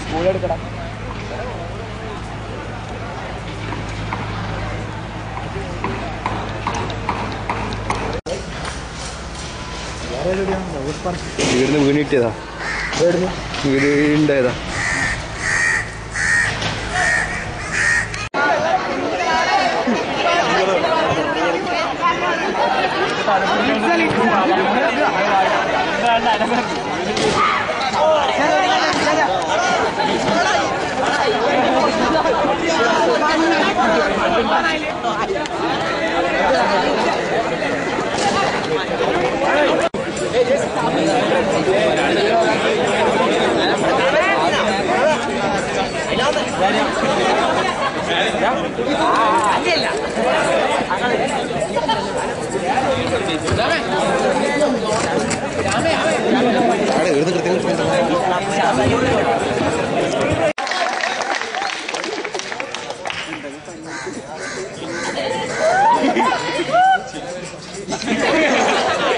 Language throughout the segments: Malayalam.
സ്കൂൾ എടുക്കടാ. വീടിന് വീണ് കിട്ടിയതാ, വീട് ഉണ്ടായതാ.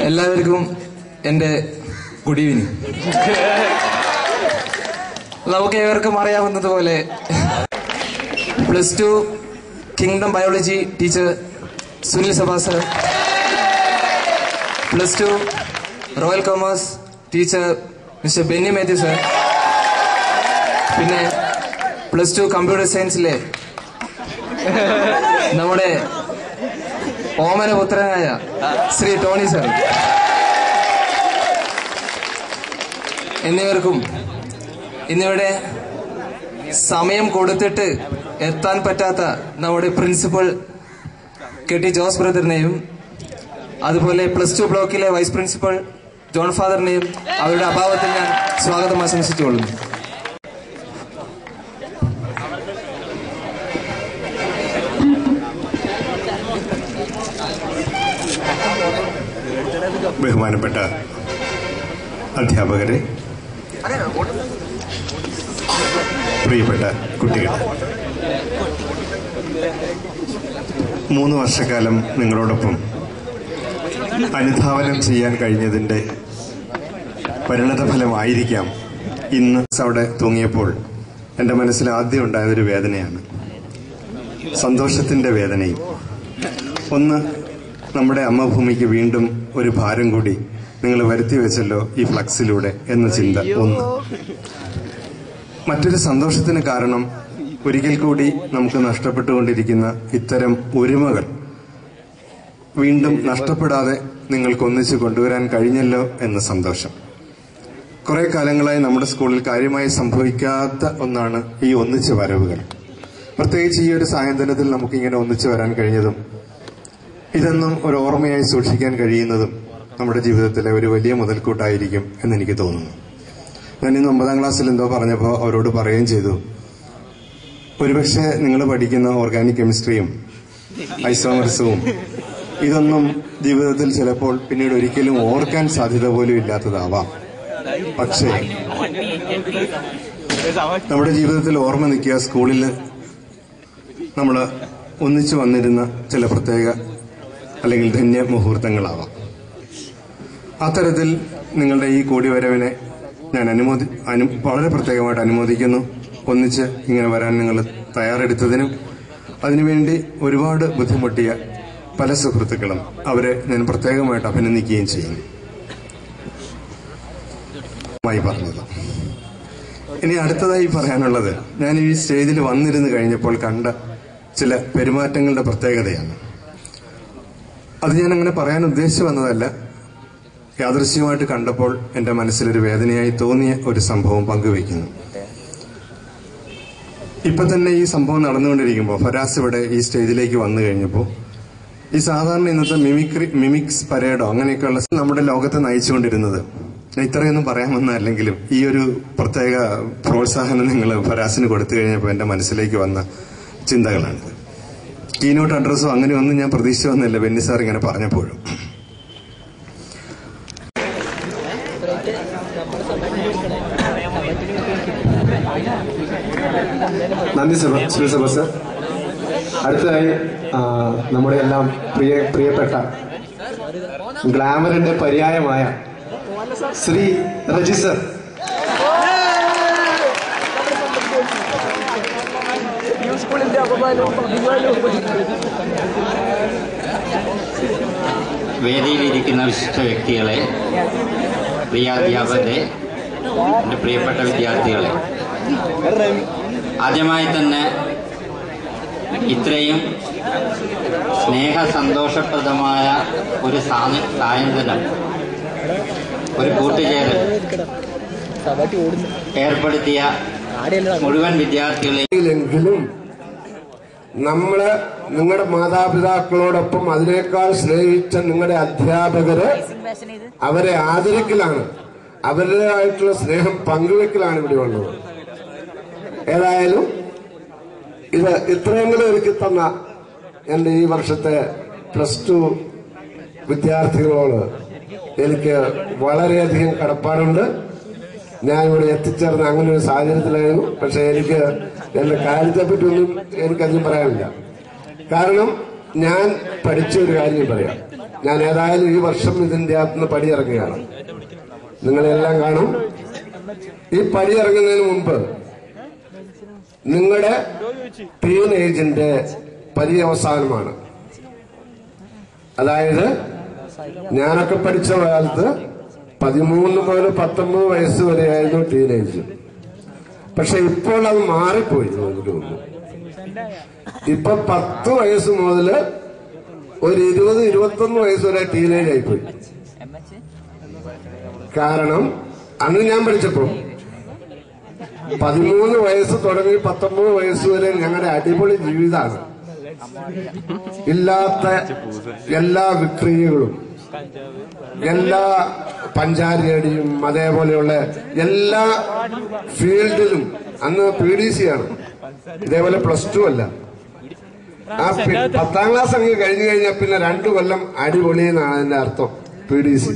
എല്ലാവർക്കും എൻ്റെ ഗുഡ് ഈവനിങ്. നമുക്ക് ഏവർക്കും അറിയാവുന്നതുപോലെ +2 കിങ്ഡം ബയോളജി ടീച്ചർ സുനിൽ സഭാ sir, +2 royal commerce teacher mister Benny Mathew sir, പിന്നെ +2 കമ്പ്യൂട്ടർ സയൻസിലെ നമ്മുടെ ഓമനപുത്രനായ ശ്രീ ടോണി സർ എന്നിവർക്കും ഇന്നിവിടെ സമയം കൊടുത്തിട്ട് എത്താൻ പറ്റാത്ത നമ്മുടെ പ്രിൻസിപ്പൽ കെ.ടി. ജോസ് ബ്രദറിനെയും അതുപോലെ +2 ബ്ലോക്കിലെ വൈസ് പ്രിൻസിപ്പൽ ജോൺ ഫാദറിനെയും അവരുടെ അഭാവത്തിൽ ഞാൻ സ്വാഗതം ആശംസിച്ചുകൊള്ളുന്നു. ബഹുമാനപ്പെട്ട അധ്യാപകരെ, പ്രിയപ്പെട്ട കുട്ടികൾ, 3 വർഷക്കാലം നിങ്ങളോടൊപ്പം അനുധാവനം ചെയ്യാൻ കഴിഞ്ഞതിൻ്റെ പരിണതഫലമായിരിക്കാം ഇന്ന് അവിടെ തൂങ്ങിയപ്പോൾ എൻ്റെ മനസ്സിൽ ആദ്യം ഉണ്ടായതൊരു വേദനയാണ്, സന്തോഷത്തിൻ്റെ വേദനയും. ഒന്ന്, നമ്മുടെ അമ്മഭൂമിക്ക് വീണ്ടും ഒരു ഭാരം കൂടി നിങ്ങൾ വരുത്തി വെച്ചല്ലോ ഈ ഫ്ലക്സിലൂടെ എന്ന ചിന്ത ഒന്ന്. മറ്റൊരു സന്തോഷത്തിന് കാരണം ഒരിക്കൽ കൂടി നമുക്ക് നഷ്ടപ്പെട്ടുകൊണ്ടിരിക്കുന്ന ഇത്തരം ഒരുമകൾ വീണ്ടും നഷ്ടപ്പെടാതെ നിങ്ങൾക്ക് ഒന്നിച്ചു കൊണ്ടുവരാൻ കഴിഞ്ഞല്ലോ എന്ന സന്തോഷം. കുറെ കാലങ്ങളായി നമ്മുടെ സ്കൂളിൽ കാര്യമായി സംഭവിക്കാത്ത ഒന്നാണ് ഈ ഒന്നിച്ചു വരവുകൾ. പ്രത്യേകിച്ച് ഈ ഒരു സായന്തനത്തിൽ നമുക്കിങ്ങനെ ഒന്നിച്ചു വരാൻ കഴിഞ്ഞതും ഇതൊന്നും ഒരു ഓർമ്മയായി സൂക്ഷിക്കാൻ കഴിയുന്നതും നമ്മുടെ ജീവിതത്തിലെ ഒരു വലിയ മുതൽക്കൂട്ടായിരിക്കും എന്നെനിക്ക് തോന്നുന്നു. ഞാൻ ഇന്ന് 9ാം ക്ലാസ്സിൽ എന്തോ പറഞ്ഞപ്പോൾ അവരോട് പറയുകയും ചെയ്തു, ഒരുപക്ഷെ നിങ്ങൾ പഠിക്കുന്ന ഓർഗാനിക് കെമിസ്ട്രിയും ഐസോമർസും ഇതൊന്നും ജീവിതത്തിൽ ചിലപ്പോൾ പിന്നീട് ഒരിക്കലും ഓർക്കാൻ സാധ്യത പോലും ഇല്ലാത്തതാവാം. പക്ഷേ നമ്മുടെ ജീവിതത്തിൽ ഓർമ്മ നിൽക്കുക സ്കൂളിൽ നമ്മൾ ഒന്നിച്ചു വന്നിരുന്ന ചില പ്രത്യേക അല്ലെങ്കിൽ ധന്യ മുഹൂർത്തങ്ങളാവാം. അത്തരത്തിൽ നിങ്ങളുടെ ഈ കൂടിവരവിനെ ഞാൻ വളരെ പ്രത്യേകമായിട്ട് അനുമോദിക്കുന്നു. ഒന്നിച്ച് ഇങ്ങനെ വരാൻ നിങ്ങൾ തയ്യാറെടുത്തതിനും അതിനുവേണ്ടി ഒരുപാട് ബുദ്ധിമുട്ടിയ പല സുഹൃത്തുക്കളും അവരെ ഞാൻ പ്രത്യേകമായിട്ട് അഭിനന്ദിക്കുകയും ചെയ്യുന്നു. പറഞ്ഞത് ഇനി അടുത്തതായി പറയാനുള്ളത്, ഞാൻ ഈ സ്റ്റേജിൽ വന്നിരുന്ന് കഴിഞ്ഞപ്പോൾ കണ്ട ചില പെരുമാറ്റങ്ങളുടെ പ്രത്യേകതയാണ്. അത് ഞാൻ അങ്ങനെ പറയാൻ ഉദ്ദേശിച്ചു വന്നതല്ല, യാദൃശ്യമായിട്ട് കണ്ടപ്പോൾ എൻ്റെ മനസ്സിലൊരു വേദനയായി തോന്നിയ ഒരു സംഭവം പങ്കുവയ്ക്കുന്നു. ഇപ്പൊ തന്നെ ഈ സംഭവം നടന്നുകൊണ്ടിരിക്കുമ്പോൾ ഫരാസ് ഇവിടെ ഈ സ്റ്റേജിലേക്ക് വന്നു കഴിഞ്ഞപ്പോൾ ഈ സാധാരണ ഇന്നത്തെ മിമിക്സ് പരേഡോ അങ്ങനെയൊക്കെയുള്ള നമ്മുടെ ലോകത്തെ നയിച്ചുകൊണ്ടിരുന്നത്, ഞാൻ ഇത്രയൊന്നും പറയാൻ വന്നല്ലെങ്കിലും ഈ ഒരു പ്രത്യേക പ്രോത്സാഹനം നിങ്ങൾ ഫരാസിന് കൊടുത്തു കഴിഞ്ഞപ്പോൾ എൻ്റെ മനസ്സിലേക്ക് വന്ന ചിന്തകളാണ്. കീനോട്ട് അഡ്രസ്സോ അങ്ങനെയൊന്നും ഞാൻ പ്രതീക്ഷിച്ചു വന്നില്ല ബെന്നി സാർ ഇങ്ങനെ പറഞ്ഞപ്പോഴും. നന്ദി സുരേഷ് സർ. അടുത്തതായി നമ്മുടെ എല്ലാം പ്രിയപ്പെട്ട ഗ്ലാമറിന്റെ പര്യായമായ ശ്രീ റജി സർ. വേദിയിലിരിക്കുന്ന വിശിഷ്ട വ്യക്തികളെ, പ്രിയ അധ്യാപകരെ, എൻ്റെ പ്രിയപ്പെട്ട വിദ്യാർത്ഥികളെ, ആദ്യമായി തന്നെ ഇത്രയും സ്നേഹസന്തോഷപ്രദമായ ഒരു സായന്തനം, ഒരു കൂട്ടുചേരൽ ഏർപ്പെടുത്തിയ മുഴുവൻ വിദ്യാർത്ഥികളെങ്കിലും നിങ്ങളുടെ മാതാപിതാക്കളോടൊപ്പം അതിനേക്കാൾ സ്നേഹിച്ച നിങ്ങളുടെ അധ്യാപകര് അവരെ ആദരിക്കലാണ്, അവരുടേതായിട്ടുള്ള സ്നേഹം പങ്കുവെക്കലാണ് ഇവിടെ ഉള്ളത്. ഏതായാലും ഇത് ഇത്രയെങ്കിലും ഒരുക്കി തന്ന എന്റെ ഈ വർഷത്തെ +2 വിദ്യാർത്ഥികളോട് എനിക്ക് വളരെയധികം കടപ്പാടുണ്ട്. ഞാൻ ഇവിടെ എത്തിച്ചേർന്ന അങ്ങനെ ഒരു സാഹചര്യത്തിലായിരുന്നു. പക്ഷെ എനിക്ക് എന്റെ കാര്യത്തെപ്പറ്റി ഒന്നും എനിക്കധികം പറയാനില്ല. കാരണം ഞാൻ പഠിച്ച ഒരു കാര്യം പറയാം. ഞാൻ ഏതായാലും ഈ വർഷം ഇതിന്റെ അകത്തുനിന്ന് പടിയിറങ്ങുകയാണ്. നിങ്ങളെല്ലാം കാണും. ഈ പടിയിറങ്ങുന്നതിന് മുമ്പ് നിങ്ങളുടെ ടീനേജിന്റെ പര്യവസാനമാണ്. അതായത് ഞാനൊക്കെ പഠിച്ച കാലത്ത് 13 മുതൽ 19 വയസ്സ് വരെയായിരുന്നു ടീനേജ്. പക്ഷെ ഇപ്പോൾ അത് മാറിപ്പോയി എനിക്ക് തോന്നുന്നു. ഇപ്പൊ 10 വയസ്സ് മുതൽ ഒരു 20-21 വയസ്സ് വരെ ടീനേജ് ആയിപ്പോയി. കാരണം അന്ന് ഞാൻ പഠിച്ചപ്പോ 13 വയസ്സ് തുടങ്ങി 19 വയസ്സ് വരെ ഞങ്ങളുടെ അടിപൊളി ജീവിതമാണ്. ഇല്ലാത്ത എല്ലാ വിക്രിയകളും, എല്ലാ പഞ്ചാരിയടിയും, അതേപോലെയുള്ള എല്ലാ ഫീൽഡിലും അന്ന് PDC ആണ്. ഇതേപോലെ +2 അല്ല. ആ 10ാം ക്ലാസ് അങ്ങ് കഴിഞ്ഞു കഴിഞ്ഞാൽ പിന്നെ 2 കൊല്ലം അടിപൊളി എന്നാണ് അതിന്റെ അർത്ഥം. PDC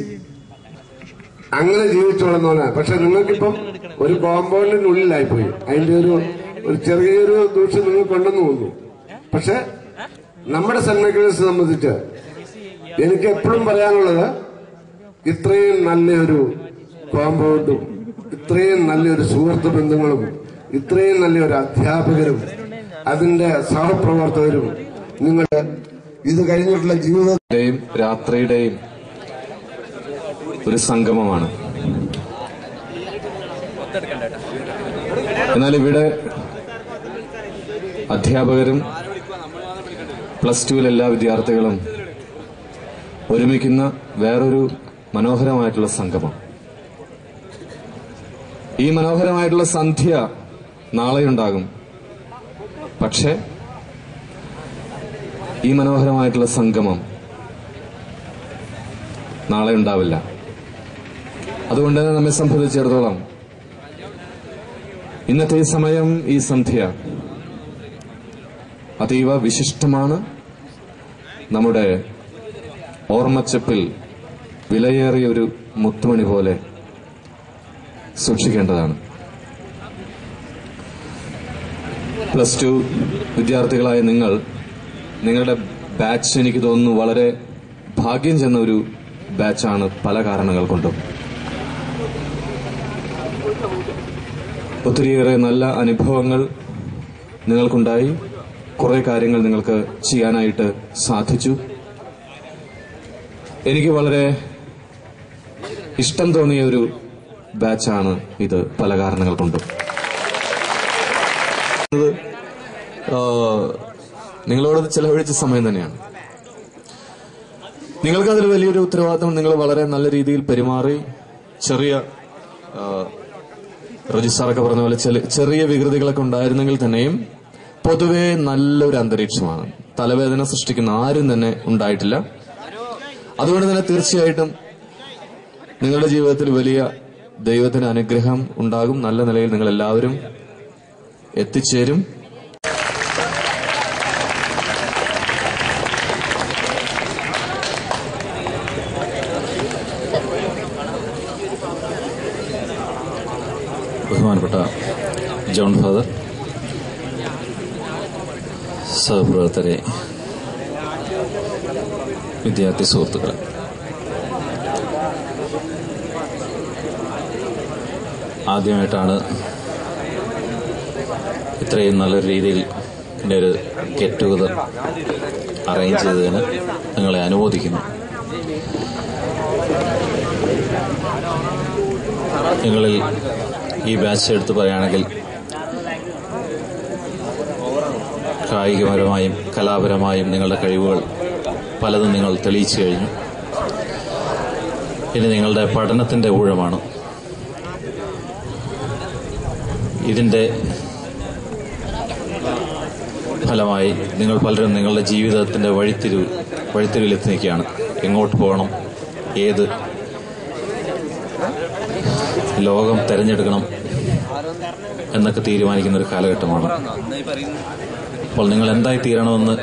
അങ്ങനെ ജീവിച്ചോളുന്ന. പക്ഷെ നിങ്ങൾക്കിപ്പം ഒരു കോമ്പൗണ്ടിനുള്ളിലായിപ്പോയി. അതിന്റെ ഒരു ചെറിയൊരു ദൂഷ്യം നിങ്ങൾക്ക് ഉണ്ടെന്ന് തോന്നുന്നു. പക്ഷെ നമ്മുടെ സെന്റ് മൈക്കിൾസിനെ സംബന്ധിച്ച് എനിക്ക് എപ്പോഴും പറയാനുള്ളത്, ഇത്രയും നല്ലൊരു കോമ്പൗണ്ടും, ഇത്രയും നല്ലൊരു സുഹൃത്ത് ബന്ധങ്ങളും, ഇത്രയും നല്ലൊരു അധ്യാപകരും അതിന്റെ സഹപ്രവർത്തകരും, നിങ്ങൾ ഇത് കഴിഞ്ഞിട്ടുള്ള ജീവിതത്തിന്റെയും രാത്രിയുടെയും ഒരു സംഗമമാണ്. എന്നാൽ ഇവിടെ അധ്യാപകരും +2 എല്ലാ വിദ്യാർത്ഥികളും ഒരുമിക്കുന്ന വേറൊരു മനോഹരമായിട്ടുള്ള സംഗമം. ഈ മനോഹരമായിട്ടുള്ള സന്ധ്യ നാളെയുണ്ടാകും. പക്ഷെ ഈ മനോഹരമായിട്ടുള്ള സംഗമം നാളെ ഉണ്ടാവില്ല. അതുകൊണ്ട് തന്നെ നമ്മെ സംബന്ധിച്ചിടത്തോളം ഇന്നത്തെ ഈ സമയം, ഈ സന്ധ്യ അതീവ വിശിഷ്ടമാണ്. നമ്മുടെ ഓർമ്മച്ചപ്പിൽ വിലയേറിയ ഒരു മുത്തുമണി പോലെ സൂക്ഷിക്കേണ്ടതാണ്. +2 വിദ്യാർത്ഥികളായ നിങ്ങളുടെ ബാച്ച് എനിക്ക് തോന്നുന്നു വളരെ ഭാഗ്യം ചെന്ന ഒരു ബാച്ചാണ്. പല കാരണങ്ങൾ കൊണ്ടും ഒത്തിരിയേറെ നല്ല അനുഭവങ്ങൾ നിങ്ങൾക്കുണ്ടായി. കുറെ കാര്യങ്ങൾ നിങ്ങൾക്ക് ചെയ്യാനായിട്ട് സാധിച്ചു. എനിക്ക് വളരെ ഇഷ്ടം തോന്നിയ ഒരു ബാച്ചാണ് ഇത്, പല കാരണങ്ങൾ കൊണ്ടും. നിങ്ങളോട് ചെലവഴിച്ച സമയം തന്നെയാണ്. നിങ്ങൾക്കതിൽ വലിയൊരു ഉത്തരവാദിത്വം. നിങ്ങൾ വളരെ നല്ല രീതിയിൽ പെരുമാറി. ചെറിയ റജിസ്റ്റാറൊക്കെ പറഞ്ഞ പോലെ ചെറിയ വികൃതികളൊക്കെ ഉണ്ടായിരുന്നെങ്കിൽ തന്നെയും പൊതുവെ നല്ലൊരു അന്തരീക്ഷമാണ്. തലവേദന സൃഷ്ടിക്കുന്ന ആരും തന്നെ ഉണ്ടായിട്ടില്ല. അതുകൊണ്ട് തന്നെ തീർച്ചയായിട്ടും നിങ്ങളുടെ ജീവിതത്തിൽ വലിയ ദൈവത്തിന്റെ അനുഗ്രഹം ഉണ്ടാകും. നല്ല നിലയിൽ നിങ്ങൾ എല്ലാവരും എത്തിച്ചേരും. ബഹുമാനപ്പെട്ട ജോൺ ഫാദർ, സഹപ്രവർത്തകരെ, വിദ്യാർത്ഥി സുഹൃത്തുക്കളെ, ആദ്യമായിട്ടാണ് ഇത്രയും നല്ലൊരു രീതിയിൽ എൻ്റെ ഒരു ഗെറ്റ് ടുഗദർ അറേഞ്ച് ചെയ്തതിന് നിങ്ങളെ അനുമോദിക്കുന്നു. നിങ്ങളിൽ ഈ ബാച്ച് എടുത്ത് പറയുകയാണെങ്കിൽ കായികപരമായും കലാപരമായും നിങ്ങളുടെ കഴിവുകൾ പലതും നിങ്ങൾ തെളിയിച്ചു കഴിഞ്ഞു. ഇനി നിങ്ങളുടെ പഠനത്തിന്റെ ഊഴമാണ്. ഇതിന്റെ ഫലമായി നിങ്ങൾ പലരും നിങ്ങളുടെ ജീവിതത്തിന്റെ വഴിത്തിരിവിലെത്തി നിൽക്കുകയാണ്. എങ്ങോട്ട് പോകണം, ഏത് ലോകം തെരഞ്ഞെടുക്കണം എന്നൊക്കെ തീരുമാനിക്കുന്ന ഒരു കാലഘട്ടമാണ്. അപ്പോൾ നിങ്ങൾ എന്തായി തീരണമെന്ന്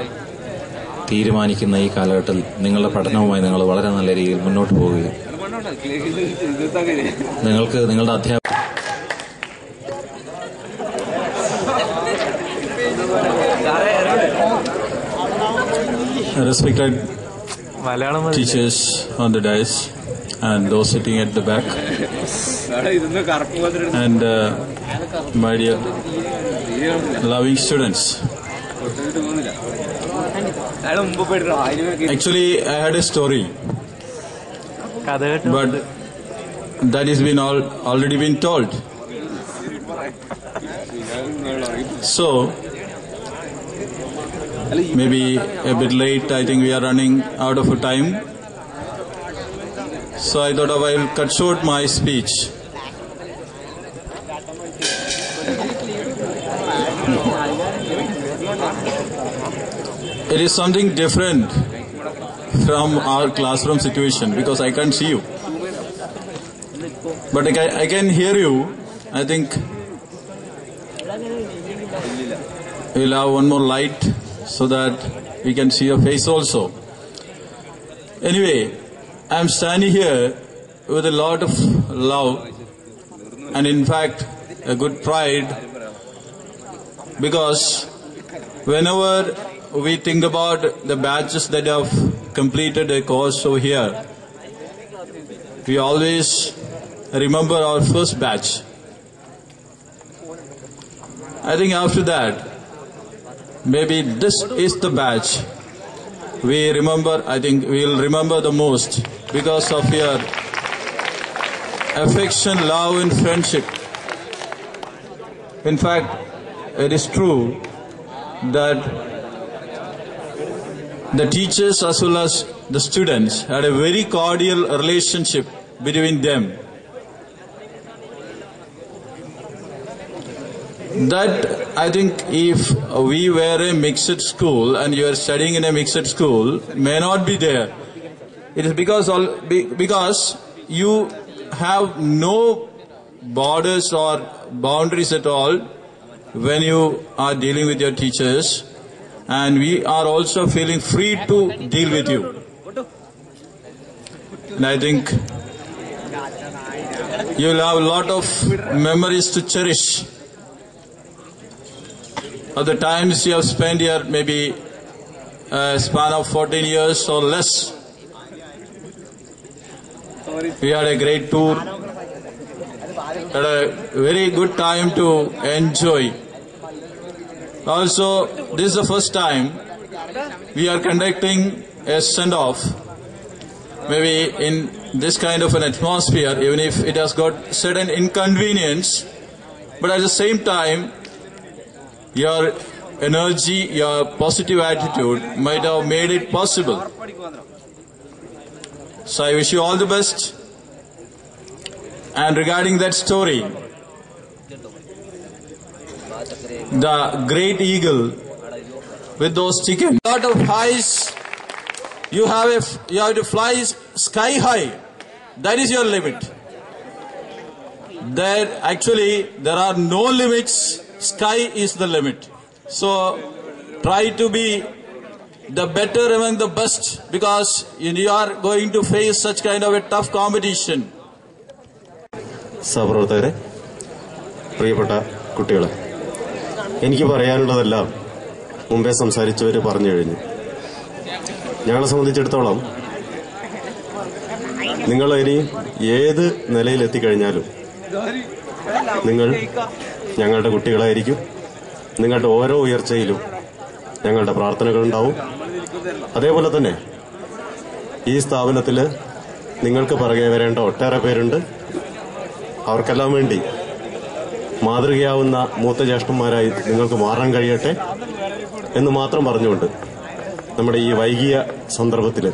തീരുമാനിക്കുന്ന ഈ കാലഘട്ടത്തിൽ നിങ്ങളുടെ പഠനവുമായി നിങ്ങൾ വളരെ നല്ല രീതിയിൽ മുന്നോട്ട് പോവുകയും നിങ്ങൾക്ക് നിങ്ങളുടെ അധ്യാപക respected teachers on the dais and those sitting at the back, and my dear loving students. Actually, I had a story, but that has been already been told. So maybe a bit late. I think we are running out of time. So I thought I will cut short my speech. It is something different from our classroom situation because I can't see you. But I can hear you. I think we'll have one more light so that we can see your face also. Anyway, I'm standing here with a lot of love and in fact a good pride, because whenever we think about the batches that have completed a course over here, we always remember our first batch. I think after that, maybe this is the batch we remember. I think we will remember the most because of your affection, love and friendship. In fact, it is true that the teachers as well as the students had a very cordial relationship between them. That I think if we were a mixed school and you are studying in a mixed school may not be there. It is because you have no borders or boundaries at all when you are dealing with your teachers, and we are also feeling free to deal with you. And I think you will have a lot of memories to cherish of the times you have spent here, maybe a span of 14 years or less. We had a great tour, had a very good time to enjoy. Also, this is the first time we are conducting a send-off, maybe in this kind of an atmosphere, even if it has got certain inconvenience, but at the same time, your energy, your positive attitude might have made it possible. So I wish you all the best. And regarding that story, the great eagle with those chickens, a lot of highs, you have to fly sky high. That is your limit. There are no limits. Sky is the limit. So try to be the better among the best, because you are going to face such kind of a tough competition. സഹപ്രവർത്തകരെ, പ്രിയപ്പെട്ട കുട്ടികളെ, എനിക്ക് പറയാനുള്ളതെല്ലാം മുമ്പേ സംസാരിച്ചവർ പറഞ്ഞു കഴിഞ്ഞു. ഞങ്ങളെ സംബന്ധിച്ചിടത്തോളം നിങ്ങൾ ഇനി ഏത് നിലയിലെത്തിക്കഴിഞ്ഞാലും നിങ്ങൾ ഞങ്ങളുടെ കുട്ടികളായിരിക്കും. നിങ്ങളുടെ ഓരോ ഉയർച്ചയിലും ഞങ്ങളുടെ പ്രാർത്ഥനകളുണ്ടാവും. അതേപോലെ തന്നെ ഈ സ്ഥാപനത്തിൽ നിങ്ങൾക്ക് പുറകെ വരേണ്ട ഒട്ടേറെ പേരുണ്ട്. അവർക്കെല്ലാം വേണ്ടി മാതൃകയാവുന്ന മൂത്ത ജ്യേഷ്ഠന്മാരായി നിങ്ങൾക്ക് മാറാൻ കഴിയട്ടെ എന്ന് മാത്രം പറഞ്ഞുകൊണ്ട് നമ്മുടെ ഈ വൈകിയ സന്ദർഭത്തിൽ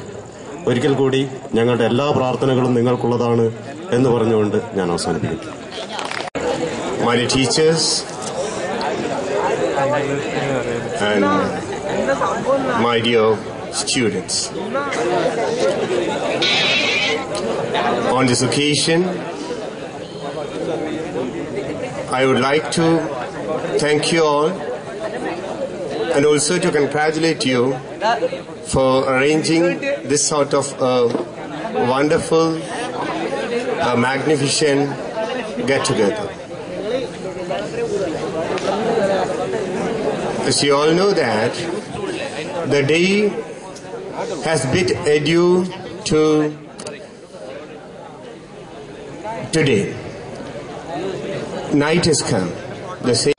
ഒരിക്കൽ കൂടി ഞങ്ങളുടെ എല്ലാ പ്രാർത്ഥനകളും നിങ്ങൾക്കുള്ളതാണ് എന്ന് പറഞ്ഞുകൊണ്ട് ഞാൻ അവസാനിപ്പിക്കും. My teachers and my dear students, on this occasion I would like to thank you all and also to congratulate you for arranging this sort of a wonderful, magnificent get-together. As you all know that the day has bid adieu to today. Night has come. The same